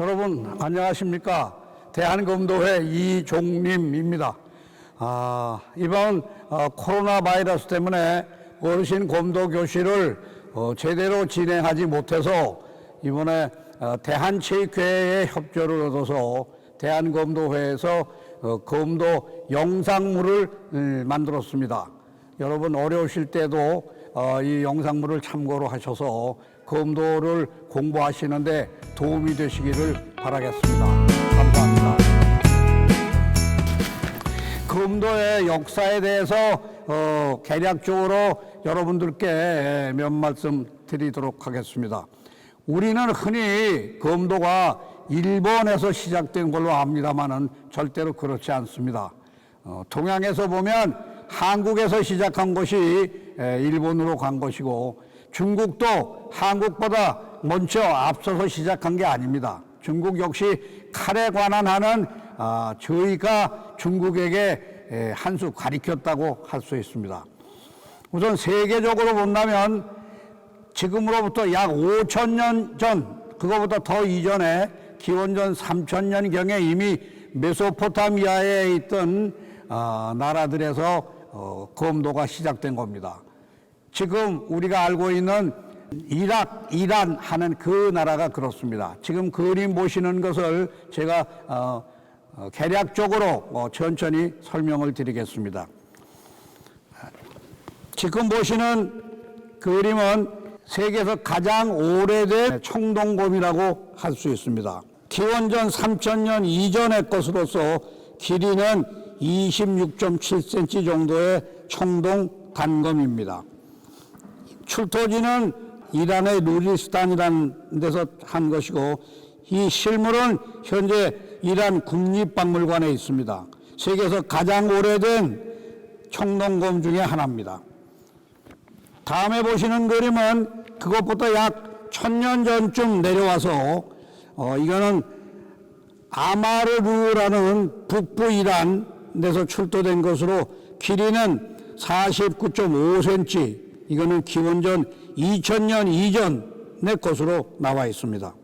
여러분 안녕하십니까? 대한검도회 이종림입니다. 이번 코로나 바이러스 때문에 어르신 검도 교실을 제대로 진행하지 못해서 이번에 대한체육회의 협조를 얻어서 대한검도회에서 검도 영상물을 만들었습니다. 여러분 어려우실 때도 이 영상물을 참고로 하셔서 검도를 공부하시는데 도움이 되시기를 바라겠습니다. 감사합니다. 검도의 역사에 대해서 개략적으로 여러분들께 몇 말씀 드리도록 하겠습니다. 우리는 흔히 검도가 일본에서 시작된 걸로 압니다만은 절대로 그렇지 않습니다. 동양에서 보면 한국에서 시작한 것이 일본으로 간 것이고, 중국도 한국보다 먼저 앞서서 시작한 게 아닙니다. 중국 역시 칼에 관한 하는 저희가 중국에게 한 수 가르쳤다고 할 수 있습니다. 우선 세계적으로 본다면 지금으로부터 약 5,000년 전, 그거보다 더 이전에 기원전 3,000년경에 이미 메소포타미아에 있던 나라들에서 검도가 시작된 겁니다. 지금 우리가 알고 있는 이락, 이란 하는 그 나라가 그렇습니다. 지금 그림 보시는 것을 제가 개략적으로 천천히 설명을 드리겠습니다. 지금 보시는 그림은 세계에서 가장 오래된 청동검이라고 할 수 있습니다. 기원전 3,000년 이전의 것으로서 길이는 26.7cm 정도의 청동 단검입니다. 출토지는 이란의 누리스탄이라는 데서 한 것이고, 이 실물은 현재 이란 국립박물관에 있습니다. 세계에서 가장 오래된 청동검 중에 하나입니다. 다음에 보시는 그림은 그것부터 약 1,000년 전쯤 내려와서 이거는 아마르르라는 북부 이란에서 출토된 것으로 길이는 49.5cm, 이거는 기원전 2000년 이전의 것으로 나와 있습니다.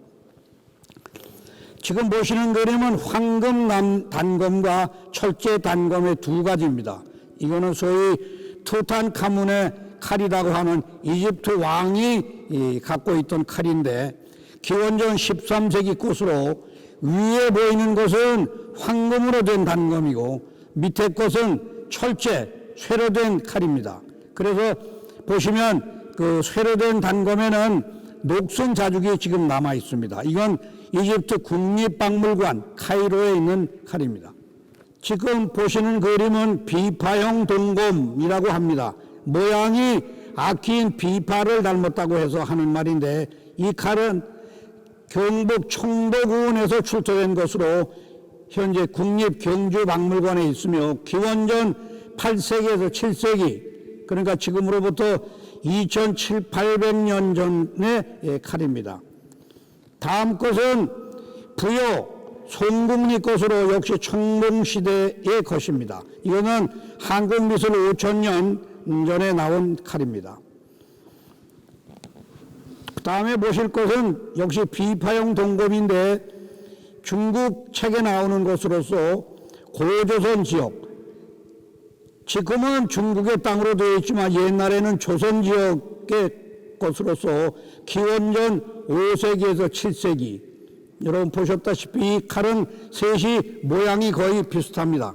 지금 보시는 그림은 황금 단검과 철제 단검의 두 가지입니다. 이거는 소위 투탄카문의 칼이라고 하는 이집트 왕이 갖고 있던 칼인데, 기원전 13세기 것으로 위에 보이는 것은 황금으로 된 단검이고 밑에 것은 철제, 쇠로 된 칼입니다. 그래서 보시면 그 쇠로 된 단검에는 녹슨 자죽이 지금 남아 있습니다. 이건 이집트 국립박물관 카이로에 있는 칼입니다. 지금 보시는 그림은 비파형 동검이라고 합니다. 모양이 악기인 비파를 닮았다고 해서 하는 말인데, 이 칼은 경북 청도군에서 출토된 것으로 현재 국립경주박물관에 있으며 기원전 8세기에서 7세기, 그러니까 지금으로부터 2,700~800년 전의 칼입니다. 다음 것은 부여 송국리 것으로 역시 청동시대의 것입니다. 이거는 한국미술 5,000년 전에 나온 칼입니다. 그 다음에 보실 것은 역시 비파형 동검인데, 중국 책에 나오는 것으로서 고조선 지역, 지금은 중국의 땅으로 되어 있지만 옛날에는 조선 지역의 것으로서 기원전 5세기에서 7세기, 여러분 보셨다시피 이 칼은 셋이 모양이 거의 비슷합니다.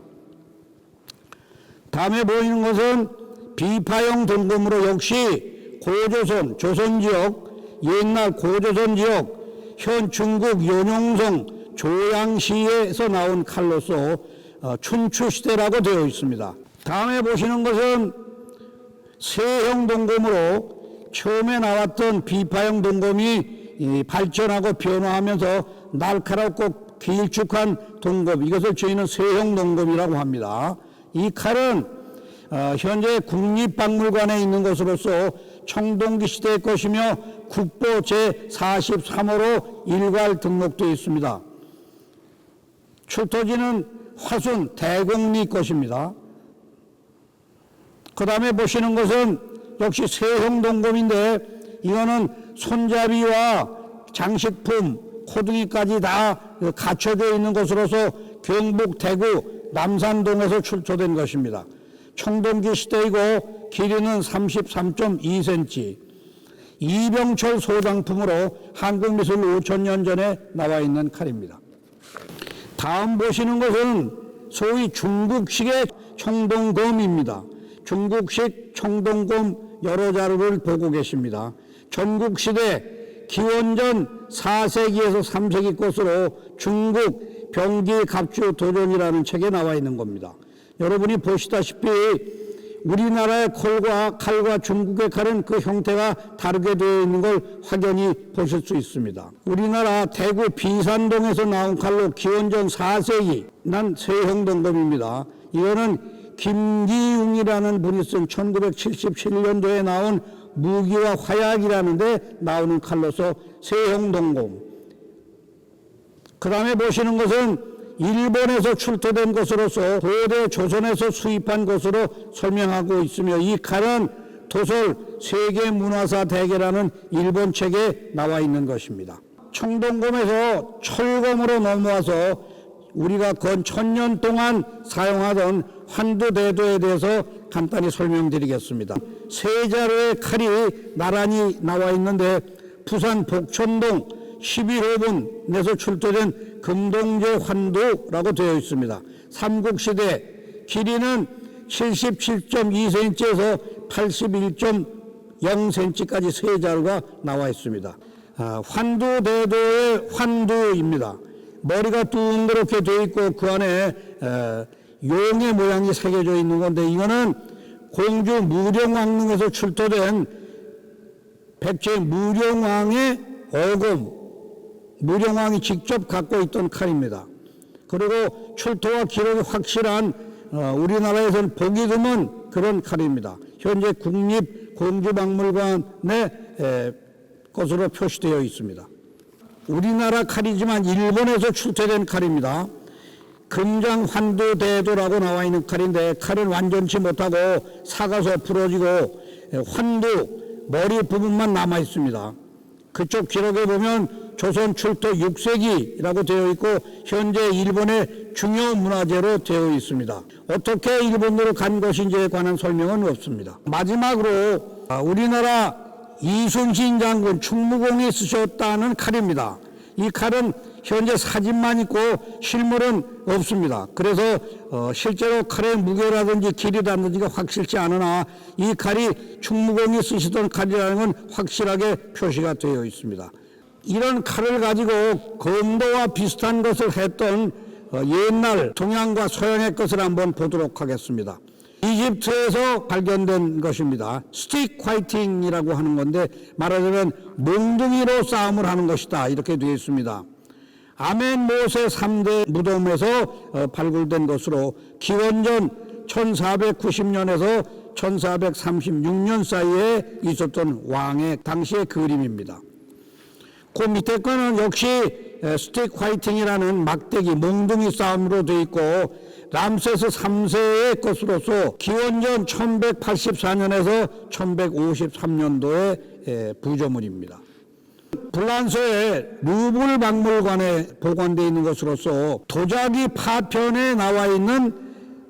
다음에 보이는 것은 비파형 동검으로 역시 고조선, 조선 지역, 옛날 고조선 지역, 현 중국 연용성 조양시에서 나온 칼로서 춘추시대라고 되어 있습니다. 다음에 보시는 것은 세형 동검으로 처음에 나왔던 비파형 동검이 발전하고 변화하면서 날카롭고 길쭉한 동검, 이것을 저희는 세형 동검이라고 합니다. 이 칼은 현재 국립박물관에 있는 것으로서 청동기 시대의 것이며 국보 제43호로 일괄 등록되어 있습니다. 출토지는 화순 대곡리 것입니다. 그 다음에 보시는 것은 역시 세형 동검인데, 이거는 손잡이와 장식품, 호둥이까지 다 갖춰져 있는 것으로서 경북 대구 남산동에서 출토된 것입니다. 청동기 시대이고 길이는 33.2cm. 이병철 소장품으로 한국미술 5000년 전에 나와 있는 칼입니다. 다음 보시는 것은 소위 중국식의 청동검입니다. 중국식 청동검 여러 자료를 보고 계십니다. 전국시대 기원전 4세기에서 3세기 것으로 중국 병기 갑주 도전이라는 책에 나와 있는 겁니다. 여러분이 보시다시피 우리나라의 칼과 중국의 칼은 그 형태가 다르게 되어 있는 걸 확연히 보실 수 있습니다. 우리나라 대구 비산동에서 나온 칼로 기원전 4세기 난 세형동검입니다. 이거는 김기웅이라는 분이 쓴 1977년도에 나온 무기와 화약이라는 데 나오는 칼로서 세형동검. 그 다음에 보시는 것은 일본에서 출토된 것으로서 고대 조선에서 수입한 것으로 설명하고 있으며, 이 칼은 도솔 세계문화사 대계라는 일본 책에 나와 있는 것입니다. 청동검에서 철검으로 넘어와서 우리가 건 1000년 동안 사용하던 환두대도에 대해서 간단히 설명드리겠습니다. 세 자루의 칼이 나란히 나와 있는데 부산 복천동 11호분에서 출토된 금동제 환두라고 되어 있습니다. 삼국시대 길이는 77.2cm에서 81.0cm까지 세 자루가 나와 있습니다. 환두대도의 환두입니다. 머리가 둥그렇게 되어 있고 그 안에 용의 모양이 새겨져 있는 건데, 이거는 공주 무령왕릉에서 출토된 백제 무령왕의 어검, 무령왕이 직접 갖고 있던 칼입니다. 그리고 출토와 기록이 확실한 우리나라에서는 보기 드문 그런 칼입니다. 현재 국립공주박물관의 것으로 표시되어 있습니다. 우리나라 칼이지만 일본에서 출토된 칼입니다. 금장 환두대도라고 나와 있는 칼인데, 칼은 완전치 못하고 사가서 부러지고 환두 머리 부분만 남아 있습니다. 그쪽 기록에 보면 조선 출토 6세기라고 되어 있고 현재 일본의 중요 문화재로 되어 있습니다. 어떻게 일본으로 간 것인지에 관한 설명은 없습니다. 마지막으로 우리나라 이순신 장군 충무공이 쓰셨다는 칼입니다. 이 칼은 현재 사진만 있고 실물은 없습니다. 그래서 실제로 칼의 무게라든지 길이라든지가 확실치 않으나 이 칼이 충무공이 쓰시던 칼이라는 건 확실하게 표시가 되어 있습니다. 이런 칼을 가지고 검도와 비슷한 것을 했던 옛날 동양과 서양의 것을 한번 보도록 하겠습니다. 이집트에서 발견된 것입니다. 스틱 화이팅이라고 하는 건데, 말하자면 몽둥이로 싸움을 하는 것이다 이렇게 되어 있습니다. 아멘 모세 3대 무덤에서 발굴된 것으로 기원전 1490년에서 1436년 사이에 있었던 왕의 당시의 그림입니다. 그 밑에 거는 역시 스틱 화이팅이라는 막대기 몽둥이 싸움으로 되어 있고 람세스 3세의 것으로서 기원전 1184년에서 1153년도의 부조물입니다. 불란서의 루블 박물관에 보관되어 있는 것으로서 도자기 파편에 나와 있는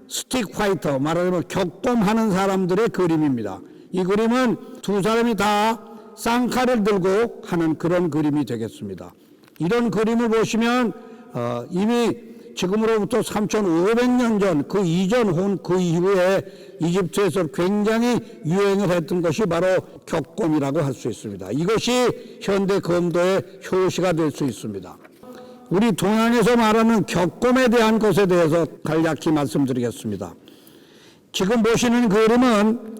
스틱 화이터, 말하자면 격검하는 사람들의 그림입니다. 이 그림은 두 사람이 다 쌍칼을 들고 하는 그런 그림이 되겠습니다. 이런 그림을 보시면 이미 지금으로부터 3500년 전, 그 이전 혹은 그 이후에 이집트에서 굉장히 유행을 했던 것이 바로 격검이라고 할 수 있습니다. 이것이 현대 검도의 효시가 될 수 있습니다. 우리 동양에서 말하는 격검에 대한 것에 대해서 간략히 말씀드리겠습니다. 지금 보시는 그림은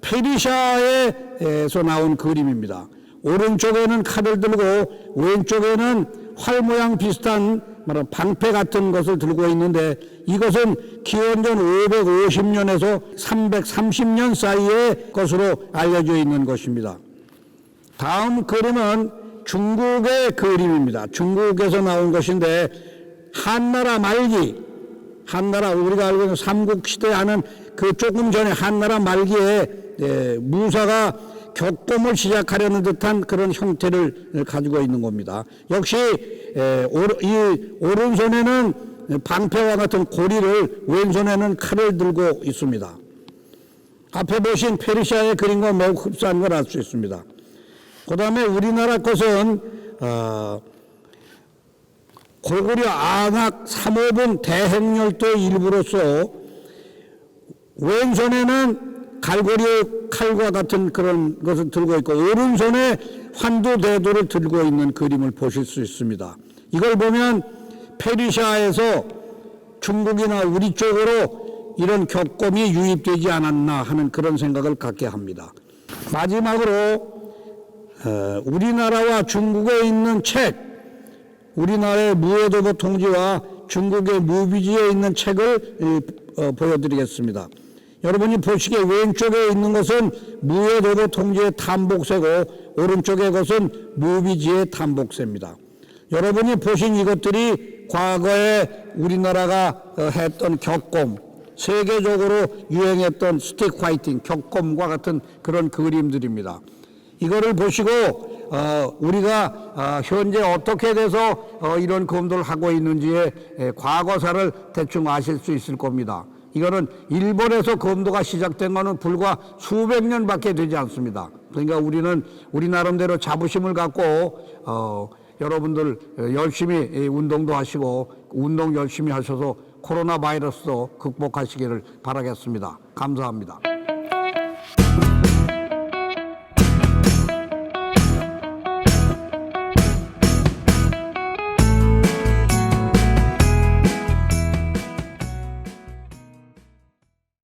페르시아에서 나온 그림입니다. 오른쪽에는 칼을 들고 왼쪽에는 활 모양 비슷한 방패 같은 것을 들고 있는데, 이것은 기원전 550년에서 330년 사이의 것으로 알려져 있는 것입니다. 다음 그림은 중국의 그림입니다. 중국에서 나온 것인데, 한나라 말기, 우리가 알고 있는 삼국시대 하는 그 조금 전에 한나라 말기에 무사가 격검을 시작하려는 듯한 그런 형태를 가지고 있는 겁니다. 역시 이 오른손에는 방패와 같은 고리를, 왼손에는 칼을 들고 있습니다. 앞에 보신 페르시아의 그림과 매우 흡사한 걸 알 수 있습니다. 그 다음에 우리나라 것은 고구려 안악 3호분 대행열도의 일부로서 왼손에는 갈고리 칼과 같은 그런 것을 들고 있고 오른손에 환도대도를 들고 있는 그림을 보실 수 있습니다. 이걸 보면 페르시아에서 중국이나 우리 쪽으로 이런 격검이 유입되지 않았나 하는 그런 생각을 갖게 합니다. 마지막으로 우리나라와 중국에 있는 책, 우리나라의 무해도보 통지와 중국의 무비지에 있는 책을 보여드리겠습니다. 여러분이 보시기에 왼쪽에 있는 것은 무해도보 통지의 탐복세고 오른쪽의 것은 무비지의 탐복세입니다. 여러분이 보신 이것들이 과거에 우리나라가 했던 격검, 세계적으로 유행했던 스틱 파이팅, 격검과 같은 그런 그림들입니다. 이거를 보시고 우리가 현재 어떻게 돼서 이런 검도를 하고 있는지의 과거사를 대충 아실 수 있을 겁니다. 이거는 일본에서 검도가 시작된 것은 불과 수백 년밖에 되지 않습니다. 그러니까 우리는 우리 나름대로 자부심을 갖고 여러분들 열심히 운동도 하시고 운동 열심히 하셔서 코로나 바이러스도 극복하시기를 바라겠습니다. 감사합니다.